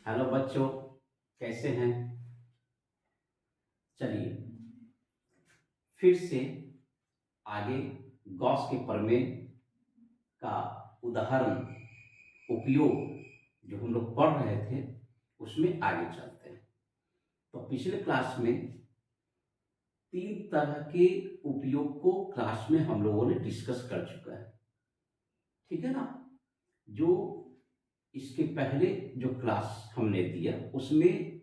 Hello बच्चों, कैसे हैं? चलिए फिर से आगे गॉस के प्रमेय का उदाहरण उपयोग जो हम लोग पढ़ रहे थे उसमें आगे चलते हैं। तो पिछले क्लास में 3 तरह के उपयोग को क्लास में हम लोगों ने डिस्कस कर चुका है, ठीक है ना। जो इसके पहले जो क्लास हमने दिया उसमें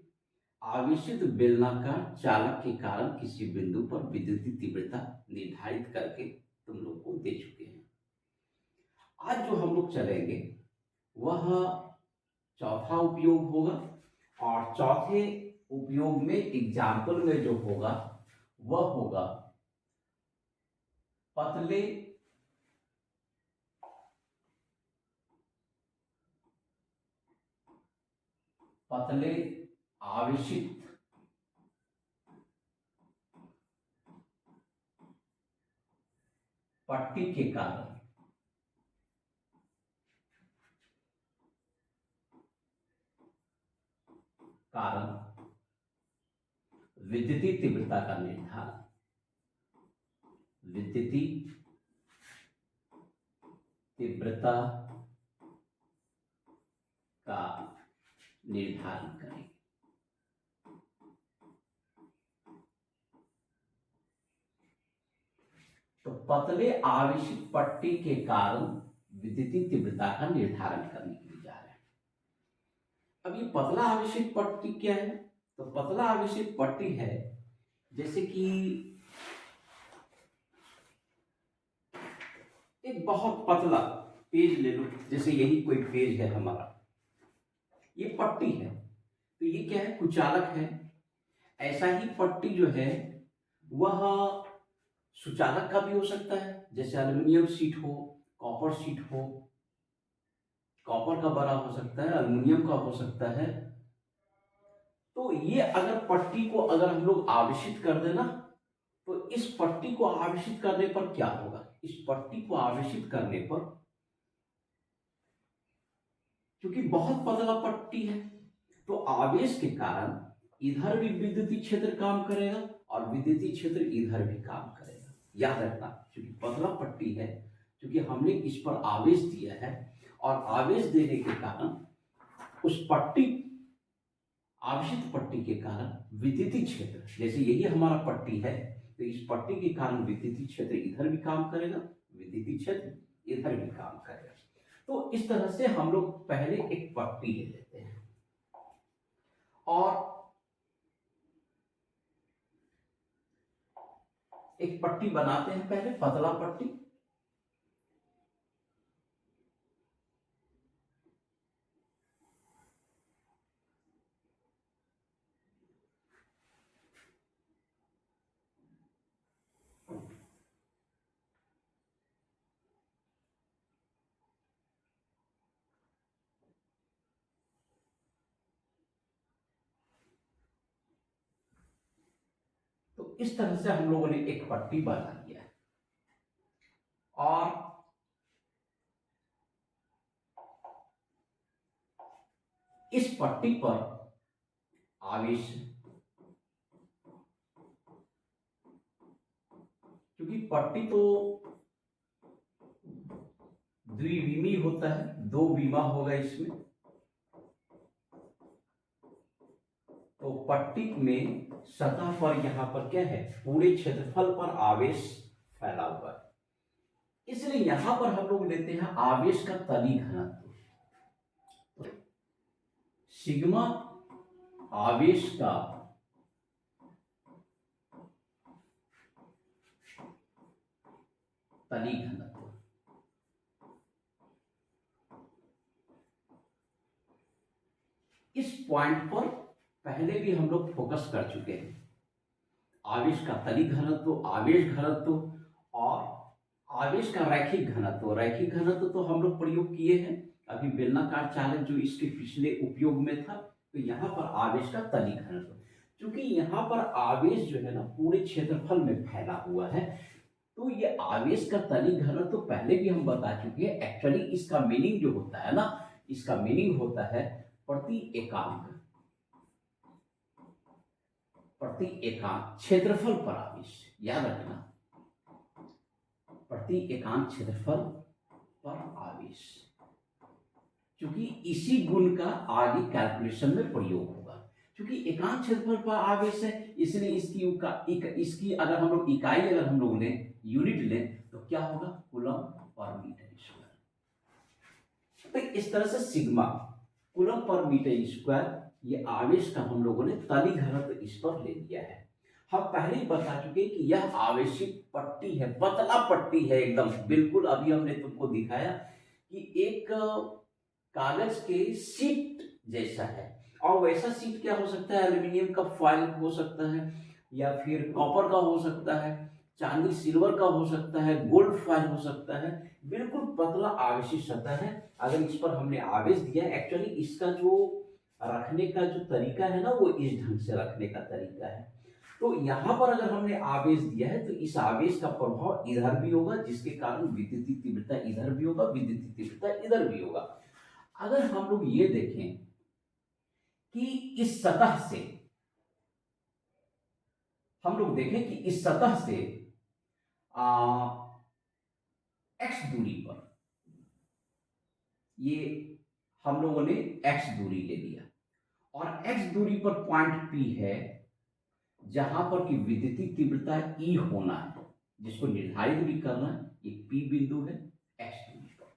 आवेशित बेलनाकार चालक के कारण किसी बिंदु पर विद्युतीय तीव्रता निर्धारित करके तुम लोग को दे चुके हैं। आज जो हम लोग चलेंगे वह चौथा उपयोग होगा, और चौथे उपयोग में एग्जाम्पल में जो होगा वह होगा पतले पतले आवेशित पट्टी के कारण विद्युतीय तीव्रता का निर्धारण करेंगे। तो पतले आवेशित पट्टी के कारण विद्युतीय तीव्रता का निर्धारण करने के लिए जा रहे हैं। अब ये पतला आवेशित पट्टी क्या है? तो पतला आवेशित पट्टी है जैसे कि एक बहुत पतला पेज ले लो, जैसे यही कोई पेज है हमारा, ये पट्टी है, तो ये क्या है? कुचालक है। ऐसा ही पट्टी जो है वह सुचालक का भी हो सकता है, जैसे एल्युमिनियम शीट हो, कॉपर शीट हो, कॉपर का बना हो सकता है, एल्युमिनियम का हो सकता है। तो ये अगर पट्टी को अगर हम लोग आवेशित कर देना, तो इस पट्टी को आवेशित करने पर क्या होगा? इस पट्टी को आवेशित करने पर, क्योंकि बहुत पतला पट्टी है, तो आवेश के कारण इधर भी विद्युतीय क्षेत्र काम करेगा और विद्युतीय क्षेत्र इधर भी काम करेगा। याद रखना, क्योंकि पतला पट्टी है, क्योंकि हमने इस पर आवेश दिया है, और आवेश देने के कारण उस पट्टी आवेशित पट्टी के कारण विद्युतीय क्षेत्र, जैसे यही हमारा पट्टी है, तो इस पट्टी के कारण विद्युतीय क्षेत्र इधर भी काम करेगा, विद्युतीय क्षेत्र इधर भी काम करेगा। तो इस तरह से हम लोग पहले एक पट्टी ले लेते हैं और एक पट्टी बनाते हैं, पहले पतला पट्टी। तो इस तरह से हम लोगों ने एक पट्टी बना लिया है, और इस पट्टी पर आवेश, क्योंकि पट्टी तो द्विविमी होता है, 2 विमा होगा इसमें, तो पट्टी में सतह पर यहां पर क्या है? पूरे क्षेत्रफल पर आवेश फैला हुआ है। इसलिए यहां पर हम लोग लेते हैं आवेश का तली घनत्व, तो सिग्मा आवेश का तली घनत्व। इस पॉइंट पर पहले भी हम लोग फोकस कर चुके हैं। आवेश का तली घनत्व, आवेश घनत्व और आवेश का रैखिक घनत्व। रैखिक घनत्व तो हम लोग प्रयोग किए हैं अभी बेलनाकार चालक जो इसके पिछले उपयोग में था। तो यहाँ पर आवेश का तली घनत्व, क्योंकि यहाँ पर आवेश जो है ना पूरे क्षेत्रफल में फैला हुआ है, तो ये आवेश का तली घनत्व तो पहले भी हम बता चुके हैं। एक्चुअली इसका मीनिंग जो होता है ना, इसका मीनिंग होता है प्रति एकांक क्षेत्रफल पर आवेश, याद रखना, प्रति एकांक क्षेत्रफल पर आवेश, क्योंकि इसी गुण का आगे कैलकुलेशन में प्रयोग होगा। क्योंकि एकांक क्षेत्रफल पर आवेश है, इसलिए इसकी अगर हम लोग इकाई अगर हम लोग लें, यूनिट लें, तो क्या होगा, कूलम पर मीटर स्क्वायर। तो इस तरह से सिग्मा कूलम पर मीटर स्क्वायर, ये आवेश का हम लोगों ने तली घनत्व इस पर ले लिया है। हम पहले ही बता चुके कि यह आवेशित पट्टी है, पतला पट्टी है एकदम, बिल्कुल अभी हमने तुमको दिखाया कि एक कागज के शीट जैसा है। और वैसा शीट क्या हो सकता है, एल्यूमिनियम का फॉइल हो सकता है, या फिर कॉपर का हो सकता है, चांदी सिल्वर का हो सकता है, गोल्ड फॉइल हो सकता है, बिल्कुल पतला आवेशित सतह है। अगर इस पर हमने आवेश दिया, एक्चुअली इसका जो रखने का जो तरीका है ना, वो इस ढंग से रखने का तरीका है। तो यहाँ पर अगर हमने आवेश दिया है, तो इस आवेश का प्रभाव इधर भी होगा, जिसके कारण विद्युतीय तीव्रता इधर भी होगा, विद्युतीय तीव्रता इधर भी होगा। अगर हम लोग ये देखें कि इस सतह से हम लोग देखें कि इस सतह से x दूरी पर, ये हम लोगों ने x दूरी ले लिया, और x दूरी पर पॉइंट P है, जहां पर कि विद्युतीय तीव्रता E होना है, जिसको निर्धारित भी करना है। ये P बिंदु है x दूरी पर।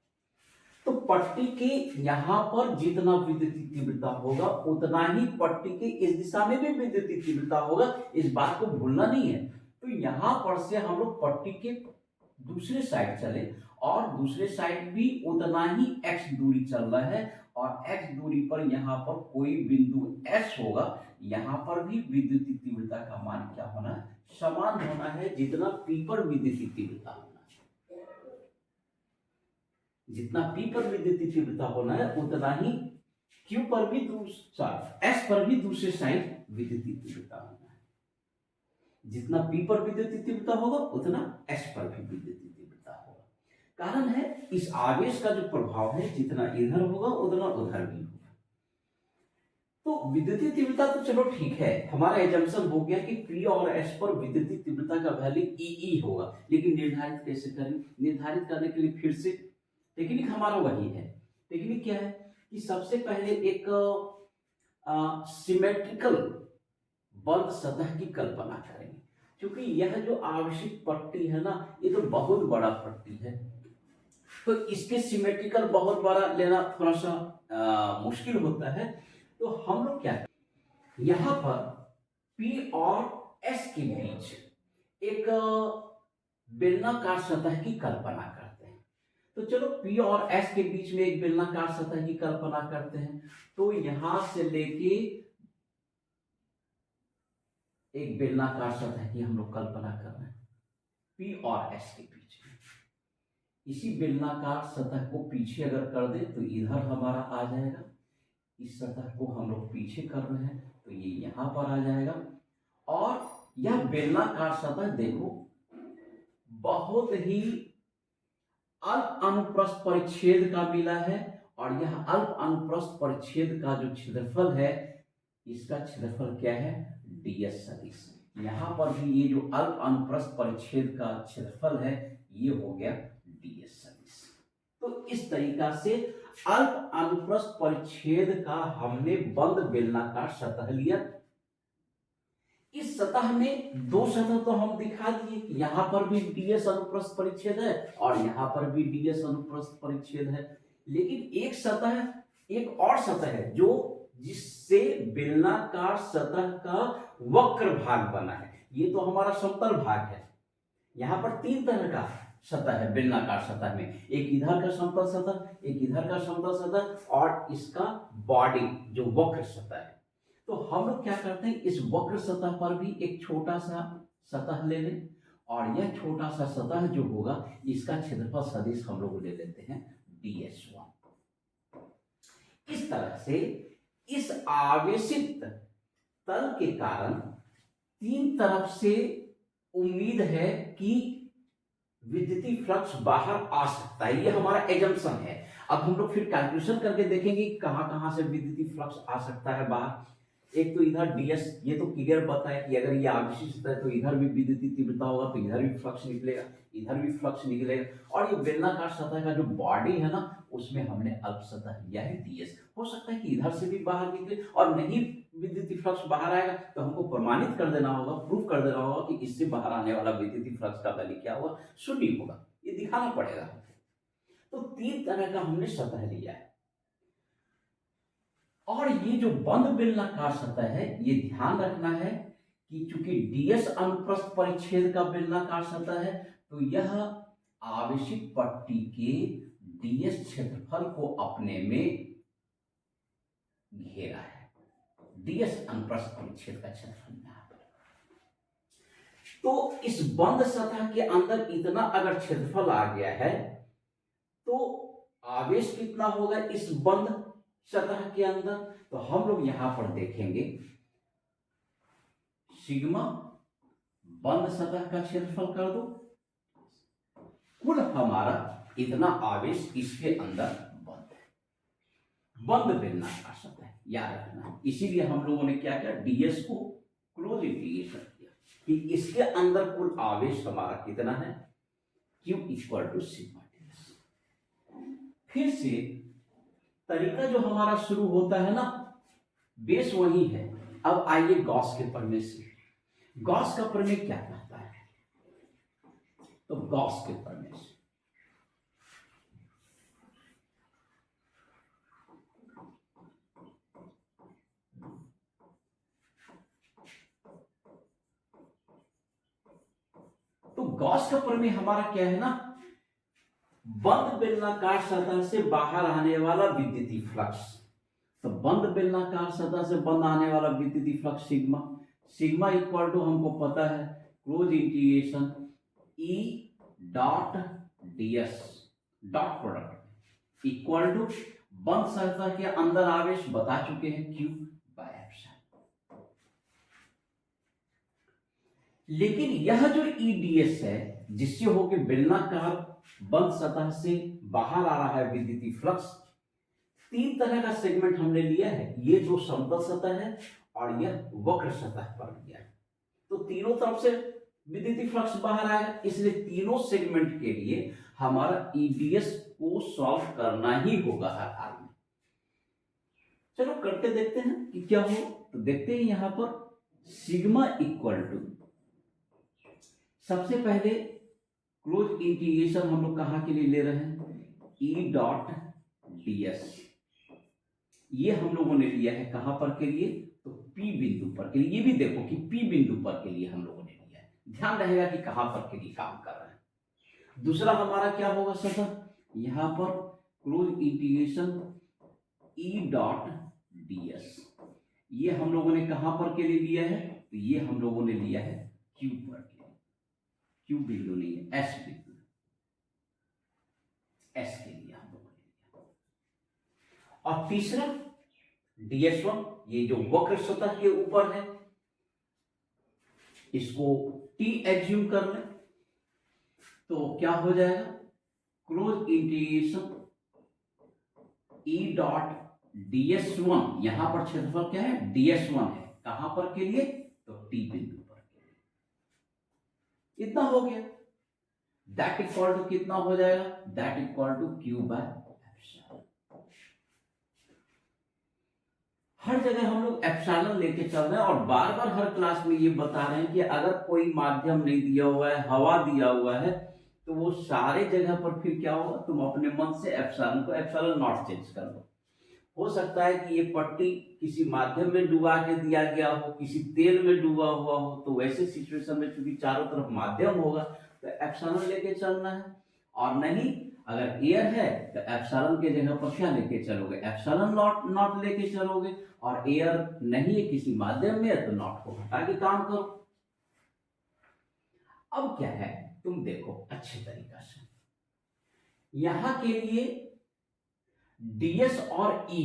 तो पट्टी के यहां पर जितना विद्युतीय तीव्रता होगा, उतना ही पट्टी के इस दिशा में भी विद्युतीय तीव्रता होगा, इस बात को भूलना नहीं है। तो यहां पर से हम लोग पट्टी के दूसरे साइड चले, और दूसरे साइड भी उतना ही x दूरी चल रहा है, और x दूरी पर यहाँ पर कोई बिंदु S होगा, यहाँ पर भी विद्युतीय तीव्रता का मान क्या होना है, समान होना है, जितना P पर विद्युतीय तीव्रता होना है, जितना P पर विद्युतीय तीव्रता होना है, उतना ही Q पर भी S पर भी दूसरे साइड विद्युतीय तीव्रता होना है। जितना P पर विद्युतीय तीव्रता होगा, उतना S पर भी विद्युतीय तीव्रता होगा। कारण है इस आवेश का जो प्रभाव है, जितना इधर होगा उतना उधर भी होगा। तो विद्युतीय तीव्रता तो चलो ठीक है, हमारा एजम्पशन हो गया कि P और S पर विद्युतीय तीव्रता का वैल्यू E होगा, लेकिन निर्धारित कैसे करें? निर्धारित करने के लिए फिर से टेक्निक हमारा वही है। टेक्निक क्या है कि सबसे पहले एक सिमेट्रिकल बंद सतह की कल्पना करेंगे, क्योंकि यह जो आवेशित पट्टी है ना, ये तो बहुत बड़ा पट्टी है, तो इसके सिमेट्रिकल बहुत बड़ा लेना थोड़ा सा मुश्किल होता है। तो हम लोग क्या करें, यहां पर P और S के बीच एक बेलनाकार सतह की कल्पना करते हैं। तो चलो P और S के बीच में एक बेलनाकार सतह की कल्पना करते हैं। तो यहां से लेके एक बेलनाकार सतह की हम लोग कल्पना कर रहे हैं P और S के बीच में। इसी बेलनाकार सतह को पीछे अगर कर दे तो इधर हमारा आ जाएगा, इस सतह को हम लोग पीछे कर रहे हैं तो ये यहां पर आ जाएगा। और यह बेलनाकार सतह देखो बहुत ही अल्प अनुप्रस्थ परिच्छेद का मिला है, और यह अल्प अनुप्रस्थ परिच्छेद का जो क्षेत्रफल है, इसका क्षेत्रफल क्या है, ds सदिश। यहां पर भी ये जो अल्प अनुप्रस्थ परिच्छेद का क्षेत्रफल है, ये हो गया ds सदिश। तो इस तरीका से अल्प अनुप्रस्थ परिच्छेद का हमने बंद बेलनाकार सतह लिया। इस सतह में दो सतह तो हम दिखा दिए, यहां पर भी ds अनुप्रस्थ परिच्छेद है और यहां पर भी ds अनुप्रस्थ परिच्छेद है। लेकिन एक सतह, एक और सतह है जो जिससे बेलनाकार सतह का वक्र भाग बना है। ये तो हमारा समतल भाग है। यहां पर तीन तरह का सतह है बेलनाकार सतह में, एक इधर का समतल सतह, एक इधर का समतल सतह, और इसका बॉडी जो वक्र सतह है। तो हम लोग क्या करते हैं, इस वक्र सतह पर भी एक छोटा सा सतह ले लें, और यह छोटा सा सतह जो होगा, इसका क्षेत्रफल सदिश हम लोग ले लेते हैं ds1। इस तरह से इस आवेशित तल के कारण तीन तरफ से उम्मीद है कि विद्युतीय फ्लक्स बाहर आ सकता है, ये हमारा एजम्पशन है। अब हम लोग फिर कैलकुलेशन करके देखेंगे कि कहाँ कहाँ से विद्युतीय फ्लक्स आ सकता है बाहर। एक तो इधर ds, ये तो क्लियर पता है कि अगर ये आवेशित सतह है तो इधर भी विद्युतीय तीव्रता होगा, तो इधर भी फ्लक्स निकलेगा, इधर भी फ्लक्स निकलेगा। और ये बेलनाकार सतह का जो बॉडी है ना, उसमें हमने अल्प सतह लिया है ds। हो सकता है कि इधर से भी बाहर निकले, और नहीं विद्युतीय फ्लक्स बाहर आएगा तो हमको प्रमाणित कर देना होगा, प्रूफ कर देना होगा कि इससे बाहर आने वाला विद्युतीय फ्लक्स का वैल्यू क्या होगा, शून्य होगा। ये दिखाना पड़ेगा। तो 3 तरह का हमने सतह लिया है। और ये जो बंद बेलनाकार सतह है, ये ध्यान रखना है कि चूंकि ds अनुप्रस्थ परिच्छेद का बेलनाकार सतह है, तो यह आवेशित पट्टी के ds क्षेत्रफल को अपने में घेरा है। ds अनुप्रस्थ परिच्छेद का क्षेत्रफल यहाँ पर। तो इस बंद सतह के अंदर इतना अगर क्षेत्रफल आ गया है, तो आवेश कितना होगा इस बंद सतह के अंदर? तो हम लोग यहां पर देखेंगे सिग्मा बंद सतह का क्षेत्रफल कर दो, कुल हमारा इतना आवेश इसके अंदर बंद है, बंद बेलनाकार सतह, याद रखना। इसीलिए हम लोगों ने क्या किया, ds को क्लोज इंटीग्रेशन किया कि इसके अंदर कुल आवेश हमारा कितना है, Q equal to sigma ds। फिर से तरीका जो हमारा शुरू होता है ना, बेस वही है। अब आइए गॉस के प्रमेय से। गॉस का प्रमेय क्या कहता है? तो गॉस के प्रमेय से गॉस का प्रमेय हमारा क्या है ना, बंद बेलनाकार सतह से बाहर आने वाला विद्युतीय फ्लक्स। तो बंद बेलनाकार सतह से बंद आने वाला विद्युतीय flux sigma, sigma equal to हमको पता है close integration E dot ds dot product equal to बंद सतह के अंदर आवेश बता चुके हैं Q बाय एप्सिलॉन। लेकिन यह जो EDS है, जिससे होकर बेलनाकार बंद सतह से बाहर आ रहा है विद्युतीय फ्लक्स, 3 तरह का सेगमेंट हमने लिया है। ये जो समतल सतह है और यह वक्र सतह पर लिया है। तो तीनों तरफ से विद्युतीय फ्लक्स बाहर आएगा, इसलिए तीनों सेगमेंट के लिए हमारा EDS को सॉल्व करना ही होगा हर हाल में। चलो करके देखते हैं कि क्या हो। तो देखते हैं यहां पर सिग्मा इक्वल टू, सबसे पहले क्लोज इंटीग्रेशन हम लोग कहां के लिए ले रहे हैं, E डॉट ds। ये हम लोगों ने लिया है कहां पर के लिए, तो P बिंदु पर के लिए। ये भी देखो कि P बिंदु पर के लिए हम लोगों ने लिया है, ध्यान रहेगा कि कहां पर के लिए काम कर रहे हैं। दूसरा हमारा क्या होगा सतह, यहां पर close integration E dot ds। ये हम लोगों ने कहां पर के लिए लिया है, तो ये हम लोगों ने लिया है Q पर के लिए। Q बिंदु नहीं है, S बिंदु, S के लिए हम लोगों ने लिया। और तीसरा ds1, ये जो वक्र सतह के ऊपर है, इसको T एज्यूम कर लें, तो क्या हो जाएगा, close integration E dot ds1। यहां पर क्षेत्रफल क्या है, ds1 है, कहां पर के लिए, तो T बिंदु पर के लिए। इतना हो गया। दैट इक्वल टू कितना हो जाएगा, that equal to Q by epsilon. हर जगह हम लोग एप्सिलॉन लेके चल रहे हैं, और बार बार हर क्लास में ये बता रहे हैं कि अगर कोई माध्यम नहीं दिया हुआ है, हवा दिया हुआ है, तो वो सारे जगह पर फिर क्या होगा, तुम अपने मन से एप्सिलॉन को एप्सिलॉन नॉट चेंज कर लो। हो सकता है कि ये पट्टी किसी माध्यम में डुबा के दिया गया हो, किसी तेल में डूबा हुआ हो, तो वैसे सिचुएशन में चूंकि चारों तरफ माध्यम होगा तो एप्सिलॉन लेके चलना है। और नहीं, अगर एयर है तो एप्सिलॉन के जगह पर क्या लेके चलोगे, एप्सिलॉन नॉट लेके चलोगे। और एयर नहीं है, किसी माध्यम में है, तो नॉट को हटा के काम करो। अब क्या है, तुम देखो अच्छे तरीका से, यहां के लिए ds और E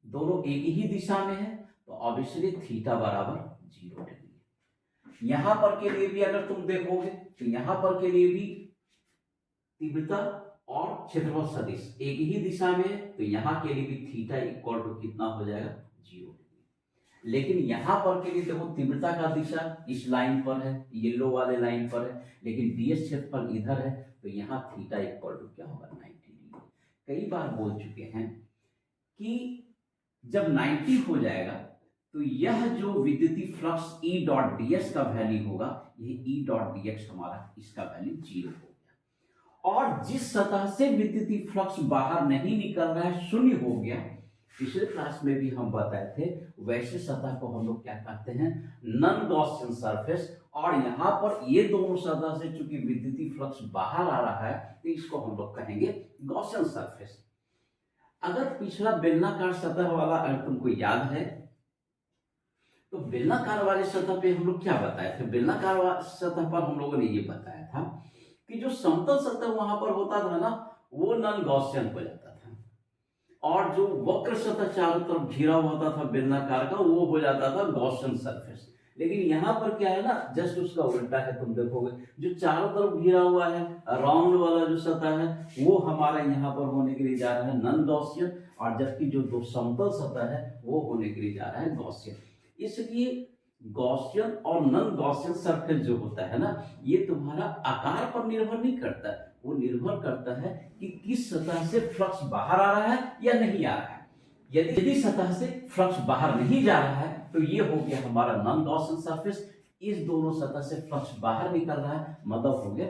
दोनों एक ही दिशा में है, तो ऑब्वियसली थीटा बराबर 0 डिग्री। यहां पर के लिए भी अगर तुम देखोगे तो यहां पर के लिए भी तीव्रता और क्षेत्रफल सदिश एक ही दिशा में है, तो यहाँ के लिए भी थीटा इक्वल टू कितना हो जाएगा 0 डिग्री। लेकिन यहाँ पर के लिए देखो तीव्रता का दिशा इस लाइन पर है, येलो वाले लाइन पर है, लेकिन डीएस क्षेत्रफल इधर है, तो यहाँ थीटा इक्वल टू क्या होगा 90 डिग्री। कई बार बोल चुके हैं कि जब 90 हो जाएगा तो यह जो विद्युतीय फ्लक्स ई डॉट डीएस का वैल्यू होगा, ये ई डॉट डीएक्स हमारा इसका वैल्यू 0 हो गया। और जिस सतह से विद्युतीय फ्लक्स बाहर नहीं निकल रहा है, शून्य हो गया, पिछले क्लास में भी हम बताए थे, वैसे सतह को हम लोग क्या कहते हैं, नॉन गॉसियन सरफेस। और यहाँ पर ये दोनों सतह से चूंकि विद्युतीय फ्लक्स बाहर आ रहा है, तो इसको हम लोग कहेंगे गॉसियन सरफेस। अगर पिछला बेलनाकार सतह वाला अगर तुमको याद है, तो बेलनाकार वाले सतह पे हम लोग क्या बताए थे, बेलनाकार सतह पर हम लोगों ने ये बताया था कि जो समतल सतह वहां पर होता था ना, वो नॉन गॉसियन हो जाता था, और जो वक्र सतह चारों तरफ घिरा होता था बेलनाकार का, वो हो जाता था गॉसियन सरफेस। लेकिन यहाँ पर क्या है ना, जस्ट उसका उल्टा है। तुम देखोगे जो चारों तरफ घिरा हुआ है राउंड वाला जो सतह है, वो हमारा यहाँ पर होने के लिए जा रहा है नॉन गॉसियन, और जबकि जो दो समतल सतह है वो होने के लिए जा रहा है गॉसियन। इसलिए गॉसियन और नॉन गॉसियन सरफेस जो होता है ना, ये तुम्हारा आकार पर निर्भर नहीं करता है, वो निर्भर करता है कि किस सतह से फ्लक्स बाहर आ रहा है या नहीं आ रहा है। यदि सतह से फ्लक्स बाहर नहीं जा रहा है, तो ये हो गया हमारा नॉन गॉसियन सरफेस। इस दोनों सतह से फ्लक्स बाहर निकल रहा है, मतलब हो गया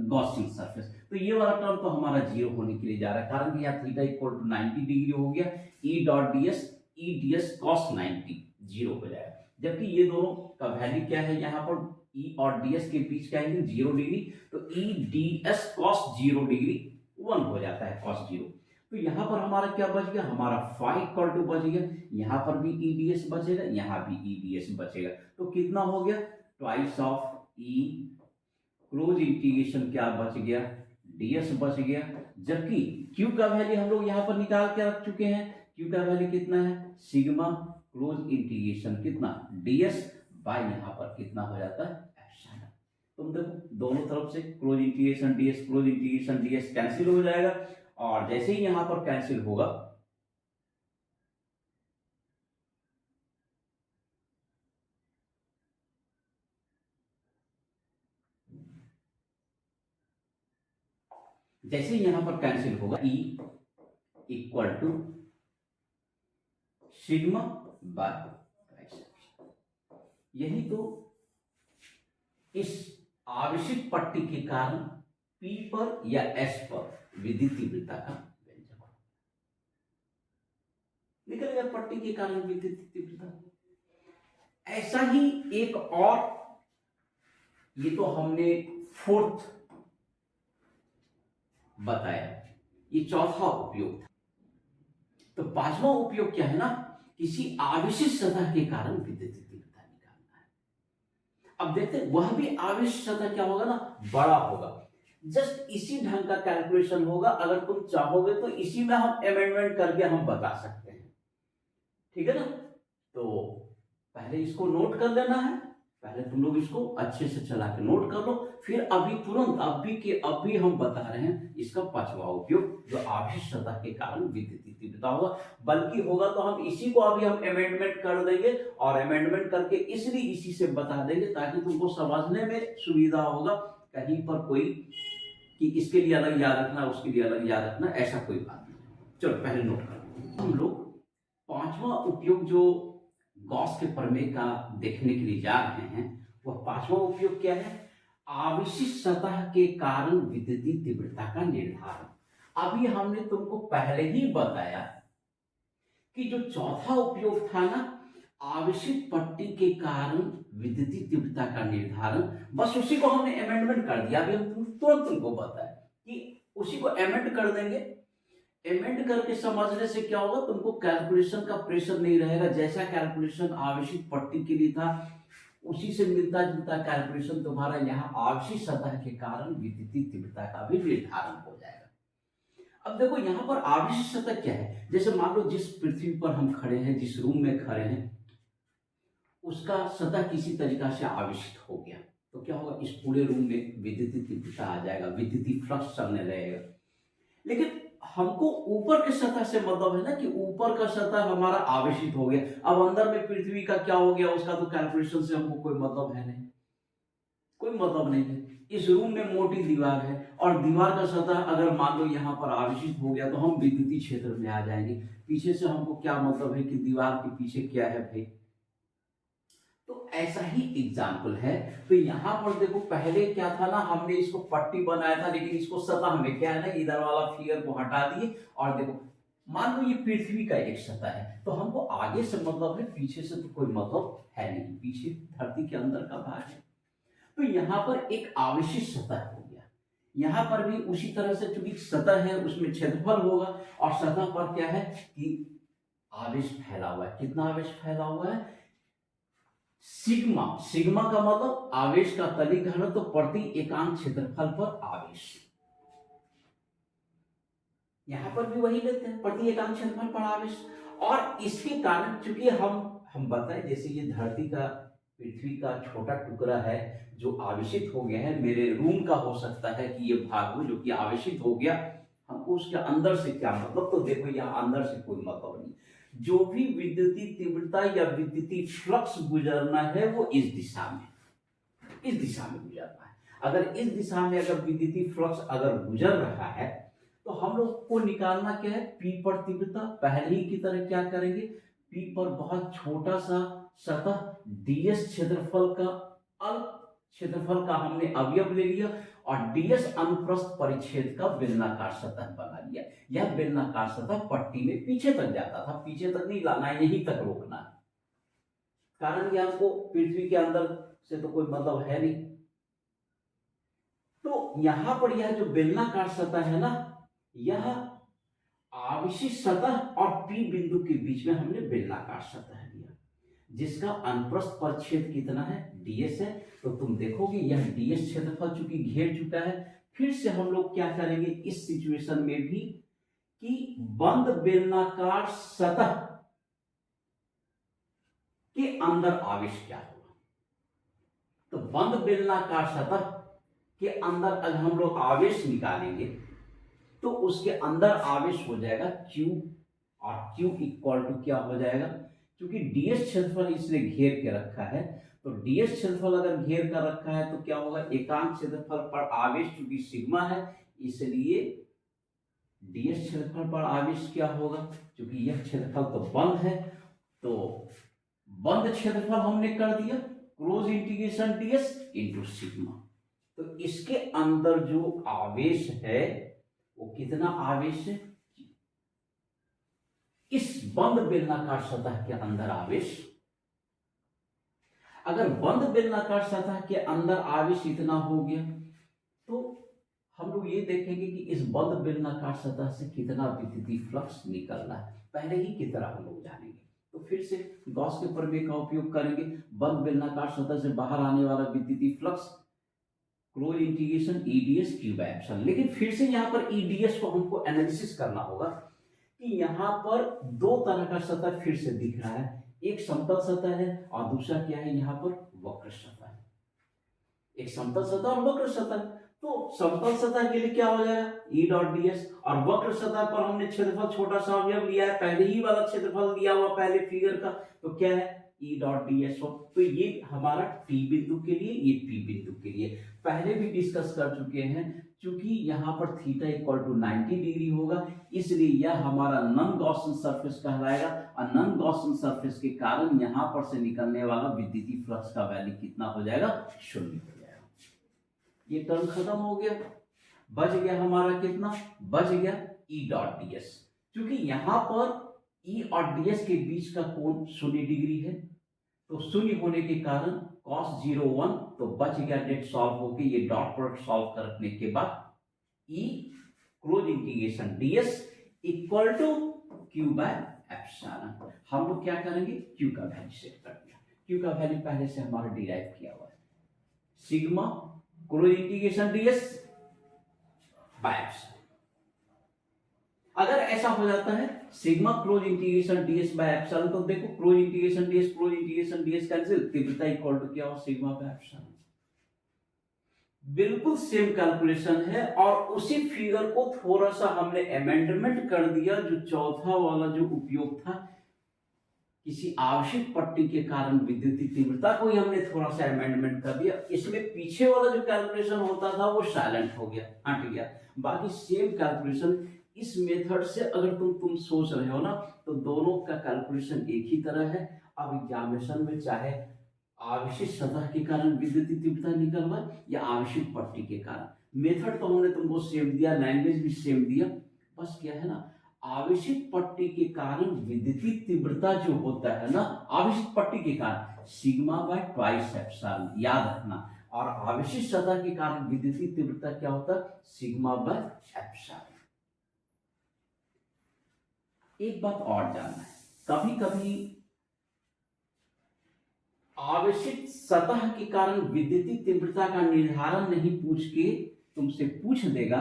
गॉसियन सरफेस। तो ये वाला टर्म तो हमारा 0 होने के लिए जा रहा है, कारण कि यहाँ थीटा इक्वल टू 90 डिग्री हो गया, ई डॉट डीएस, ई डीएस कॉस 90 0 हो जाएगा। जबकि ये दोनों का वैल्यू क्या है, यहाँ पर ई और डीएस के बीच क्या है 0 डिग्री, तो ई डीएस कॉस 0 डिग्री 1 हो जाता है, कॉस 0। तो यहाँ पर हमारा क्या बच गया, हमारा फाई इक्वल टू बच गया, यहाँ पर भी ईडीएस बचेगा, यहाँ भी ईडीएस बचेगा, तो कितना हो गया, twice of E close integration क्या बच गया, डीएस बच गया। जबकि क्यू का वैल्यू हम लोग यहाँ पर निकाल के रख चुके हैं, क्यू का वैल्यू कितना है, सिग्मा क्लोज इंटीग्रेशन कितना डीएस बाय यहाँ पर कितना हो जाता है एप्सिलॉन। तुम देखो दोनों तरफ से close integration DS close integration DS cancel हो जाएगा, और जैसे ही यहां पर कैंसिल होगा, जैसे ही यहां पर कैंसिल होगा, E equal to sigma by, यही तो इस आवश्यक पट्टी के कारण पी पर या एस पर विद्युत तीव्रता का व्यंजक निकल गया, पट्टी के कारण विद्युत तीव्रता। ऐसा ही एक और, ये तो हमने फोर्थ बताया, ये चौथा उपयोग था। तो पांचवा उपयोग क्या है ना, किसी आवेशित सतह के कारण विद्युत तीव्रता निकालना है। अब देखते हैं, वह भी आवेशित सतह क्या होगा ना, बड़ा होगा। जस्ट इसी ढंग का कैलकुलेशन होगा, अगर तुम चाहोगे तो इसी में हम अमेंडमेंट करके हम बता सकते हैं, ठीक है ना। तो पहले इसको नोट कर लेना है, पहले तुम लोग इसको अच्छे से चला के नोट कर लो, फिर अभी तुरंत अभी हम बता रहे हैं इसका पांचवा उपयोग, जो आवेशित सतह के कारण विद्युत तीव्रता होगा। बल्कि होगा तो हम इसी को अभी हम अमेंडमेंट कर देंगे, और अमेंडमेंट करके इसलिए इसी से बता देंगे ताकि तुमको समझने में सुविधा होगा, कहीं पर कोई कि इसके लिए अलग याद रखना, उसके लिए अलग याद रखना, ऐसा कोई बात नहीं। चलो पहले नोट कर, हम लोग पांचवा उपयोग जो गॉस के प्रमेय का देखने के लिए जा रहे हैं, वह पांचवा उपयोग क्या है, आवेशित सतह के कारण विद्युतीय तीव्रता का निर्धारण। अभी हमने तुमको पहले ही बताया कि जो चौथा उपयोग था ना, आवेशित पट्टी के कारण विद्युतीय तीव्रता का निर्धारण, बस उसी को हमने अमेंडमेंट कर दिया। अभी हम तुरंत तुमको बताया कि उसी को अमेंड कर देंगे। अमेंड करके समझने से क्या होगा, तुमको कैलकुलेशन का प्रेशर नहीं रहेगा। जैसा कैलकुलेशन आवेशित पट्टी के लिए था, उसी से मिलता जुलता कैलकुलेशन तुम्हारा यहाँ आवेशित सतह के कारण विद्युतीय तीव्रता का भी निर्धारण हो जाएगा। अब देखो यहाँ पर आवेशित सतह क्या है, जैसे मान लो जिस पृथ्वी पर हम खड़े हैं, जिस रूम में खड़े हैं, उसका सतह किसी तरीका से आवेशित हो गया, तो क्या होगा, इस पूरे रूम में विद्युतीय तीव्रता आ जाएगा, विद्युतीय फ्लक्स चलने लगेगा। लेकिन हमको ऊपर के सतह से मतलब है ना कि ऊपर का सतह हमारा आवेशित हो गया। अब अंदर में पृथ्वी का क्या हो गया उसका तो कैलकुलेशन से हमको कोई मतलब है नहीं, कोई मतलब नहीं है। इस रूम में मोटी दीवार है और दीवार का सतह अगर मान लो यहाँ पर आवेशित हो गया तो हम विद्युतीय क्षेत्र में आ जाएंगे। पीछे से हमको क्या मतलब है कि दीवार के पीछे क्या है भाई। तो ऐसा ही एग्जाम्पल है। तो यहाँ पर देखो पहले क्या था ना, हमने इसको पट्टी बनाया था लेकिन इसको सतह में क्या है ना इधर वाला फिगर को हटा दिए और देखो मान लो ये पृथ्वी का एक सतह है तो हमको आगे से मतलब है, पीछे से तो कोई मतलब है नहीं, पीछे धरती के अंदर का भाग है। तो यहाँ पर एक आवेशित सतह हो गया। यहाँ पर भी उसी तरह से चूंकि सतह है उसमें क्षेत्रफल होगा और सतह पर क्या है कि आवेश फैला हुआ है। कितना आवेश फैला हुआ है? सिग्मा। सिग्मा का मतलब आवेश का तलिक घनत्व प्रति एकांक क्षेत्रफल पर आवेश। यहां पर भी वही लेते हैं, प्रति एकांक क्षेत्रफल पर आवेश। और इसके कारण चूंकि हम बताएं जैसे ये धरती का पृथ्वी का छोटा टुकड़ा है जो आवेशित हो गया है, मेरे रूम का हो सकता है कि ये भाग हो जो कि आवेशित हो गया, हमको उसके अंदर से क्या मतलब, तो देखो यहाँ अंदर से कोई मतलब नहीं। जो भी विद्युतीय तीव्रता या विद्युतीय फ्लक्स गुजरना है वो इस दिशा में गुजरना है। अगर इस दिशा में अगर विद्युतीय फ्लक्स अगर गुजर रहा है तो हम लोग को निकालना क्या है, पी पर तीव्रता। पहले ही की तरह क्या करेंगे, पी पर बहुत छोटा सा सतह डीएस क्षेत्रफल का हमने अवयव ले लिया और डीएस अनुप्रस्थ परिच्छेद का बेलनाकार सतह बना लिया। यह बेलनाकार सतह पट्टी में पीछे तक जाता था, पीछे तक नहीं लाना, यहीं तक रोकना है। कारण यह हमको पृथ्वी के अंदर से तो कोई मतलब है नहीं। तो यहां पर यह जो बेलनाकार सतह है ना, यह आवेशित सतह और पी बिंदु के बीच में हमने बेलनाकार सतह लिया जिसका अनुप्रस्थ परिच्छेद कितना है, डीएस है। तो तुम देखोगे यह डीएस क्षेत्रफल चूंकि घेर चुका है। फिर से हम लोग क्या करेंगे इस सिचुएशन में भी कि बंद बेलनाकार सतह के अंदर आवेश क्या होगा। तो बंद बेलनाकार सतह के अंदर अगर हम लोग आवेश निकालेंगे तो उसके अंदर आवेश हो जाएगा Q, और Q इक्वल टू क्या हो जाएगा, क्योंकि डीएस क्षेत्रफल इसने घेर के रखा है। तो डीएस क्षेत्रफल अगर घेर कर रखा है तो क्या होगा, एकांक क्षेत्रफल पर आवेश चूंकि सिग्मा है इसलिए डीएस क्षेत्रफल पर आवेश क्या होगा, क्योंकि यह क्षेत्रफल तो बंद है तो बंद क्षेत्रफल हमने कर दिया close integration DS into sigma. तो इसके अंदर जो आवेश है वो कितना आवेश है, इस बंद बेलनाकार सतह के अंदर आवेश। अगर बंद बेलनाकार सतह के अंदर आवेश इतना हो गया तो हम लोग ये देखेंगे कि इस बंद बेलनाकार सतह से कितना विद्युतीय फ्लक्स निकल रहा है, पहले ही की तरह हम लोग जानेंगे। तो फिर से गॉस के प्रमेय का उपयोग करेंगे। बंद बेलनाकार सतह से बाहर आने वाला विद्युतीय flux close integration EDS Q by epsilon. लेकिन फिर से यहाँ पर ईडीएस को हमको एनालिसिस करना होगा कि यहाँ पर दो तरह का सतह फिर से दिख रहा है, एक समतल सतह है और दूसरा क्या है, यहाँ पर वक्र सतह है। एक समतल सतह और वक्र सतह। तो समतल सतह के लिए क्या हो जाएगा ई डॉट डीएस, और वक्र सतह पर हमने क्षेत्रफल छोटा सा अवयव लिया है, पहले ही वाला क्षेत्रफल दिया हुआ पहले फिगर का, तो क्या है ई डॉट डीएस हो। तो ये हमारा टी बिंदु के लिए, ये पी बिंदु के लिए पहले भी डिस्कस कर चुके हैं। क्योंकि यहाँ पर थीटा इक्वल टू 90 डिग्री होगा इसलिए यह हमारा नॉन गॉसियन सरफेस कहलाएगा, और नॉन गॉसियन सरफेस के कारण यहाँ पर से निकलने वाला विद्युतीय फ्लक्स का वैल्यू कितना हो जाएगा, 0 हो जाएगा। ये टर्म खत्म हो गया, बच गया हमारा कितना, बच गया ई डॉट डीएस। क्योंकि यहाँ पर ई और डीएस के बीच का कोण 0 डिग्री है तो 0 होने के कारण cos 0 1 तो बच गया नेट सॉल्व होके, ये डॉट प्रोडक्ट सॉल्व करने के बाद E close integration DS equal to Q by epsilon. हम लोग क्या करेंगे, क्यू का वैल्यू सेट कर दिया। क्यू का वैल्यू पहले से हमारा डिराइव किया हुआ है, sigma close integration DS by epsilon. अगर ऐसा हो जाता है sigma close integration DS by epsilon, तो देखो क्लोज इंटीग्रेशन डीएस कैंसिल, तीव्रता इक्वल टू क्या हो, सिग्मा बाय एप्सिलॉन। बिल्कुल सेम कैलकुलेशन है और उसी फिगर को थोड़ा सा हमने अमेंडमेंट कर दिया। जो चौथा वाला जो उपयोग था, किसी आवश्यक पट्टी के कारण विद्युतीय तीव्रता को ही हमने थोड़ा सा अमेंडमेंट कर दिया। इसमें पीछे वाला जो कैलकुलेशन होता था वो साइलेंट हो गया, हट गया। बाकी सेम कैलकुलेशन। इस मेथड से अगर तुम सोच रहे हो ना, तो दोनों का कैलकुलेशन एक ही तरह है। अब एग्जामिनेशन में चाहे आवेशित सतह के कारण विद्युतीय तीव्रता निकलवाए या आवेशित पट्टी के कारण, मेथड तो हमने तुमको सेम दिया, लैंग्वेज भी सेम दिया। बस क्या है ना, आवेशित पट्टी के कारण विद्युतीय तीव्रता जो होता है ना, आवेशित पट्टी के कारण सिग्मा बाय ट्वाइस एप्सिलॉन, याद रखना। और आवेशित सतह के कारण विद्युतीय तीव्रता क्या होता है, सिग्मा बाय एप्सिलॉन। एक बात और जानना है, कभी कभी आवेशित सतह के कारण विद्युतीय तीव्रता का निर्धारण नहीं पूछ के तुमसे पूछ देगा,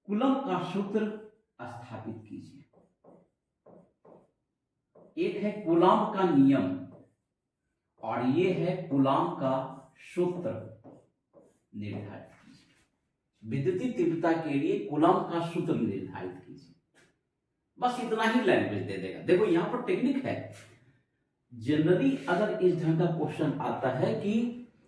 कूलम का सूत्र स्थापित कीजिए। एक है कूलम का नियम और ये है कूलम का सूत्र निर्धारित कीजिए। विद्युतीय तीव्रता के लिए कूलम का सूत्र निर्धारित कीजिए। बस इतना ही लैंग्वेज दे देगा। देखो यहां पर टेक्निक है। जनरली अगर इस ढंग का क्वेश्चन आता है कि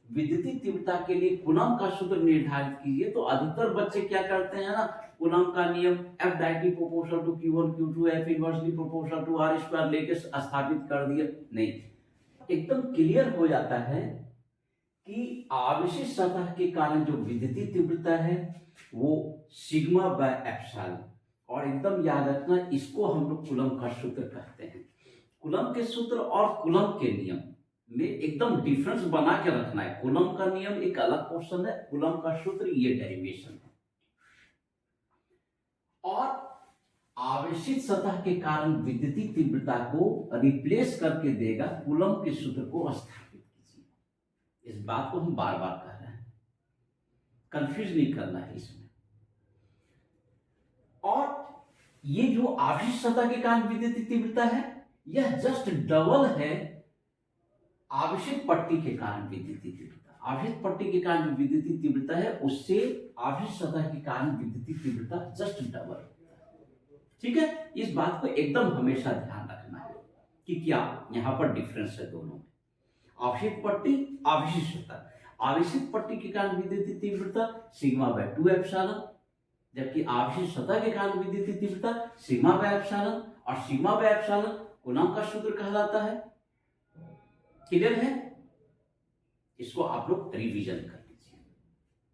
विद्युतीय तीव्रता के लिए कूलम का सूत्र निर्धारित कीजिए, तो अधिकतर बच्चे क्या करते हैं ना, कूलम का नियम F directly proportional to Q1 Q2 F inversely proportional to R square लेके स्थापित कर दिया। नहीं, एकदम क्लियर हो जाता है कि आवेशित सतह के कारण जो विद्युतीय तीव्रता है वो सिग्मा बाय एप्सिलॉन। और एकदम याद रखना, इसको हम लोग कूलम का सूत्र कहते हैं। कूलम के सूत्र और कूलम के नियम में एकदम डिफरेंस बना के रखना है। कूलम का नियम एक अलग क्वेश्चन है, कूलम का सूत्र ये डेरिवेशन है। और आवेशित सतह के कारण विद्युतीय तीव्रता को रिप्लेस करके देगा, कूलम के सूत्र को स्थापित कीजिए। इस बात को हम बार बार कह रहे हैं, कंफ्यूज नहीं करना है इसमें। और ये जो आवेशित सतह के कारण विद्युतीय तीव्रता है, यह जस्ट डबल है आवेशित पट्टी के कारण विद्युतीय तीव्रता। आवेशित पट्टी के कारण जो विद्युतीय तीव्रता है उससे आवेशित सतह के कारण विद्युतीय तीव्रता जस्ट डबल होता है। ठीक है, इस बात को एकदम हमेशा ध्यान रखना है कि क्या यहां पर डिफरेंस है दोनों में। आवेशित पट्टी, आवेशित सतह। आवेशित पट्टी के कारण विद्युतीय तीव्रता सिग्मा बाय 2 एप्सिलॉन, जबकि आवेशित सतह के कारण विद्युतीय तीव्रता सिग्मा बाय एप्सिलॉन। और सिग्मा बाय एप्सिलॉन कूलम का सूत्र कहलाता है। क्लियर है? इसको आप लोग रिवीजन करें।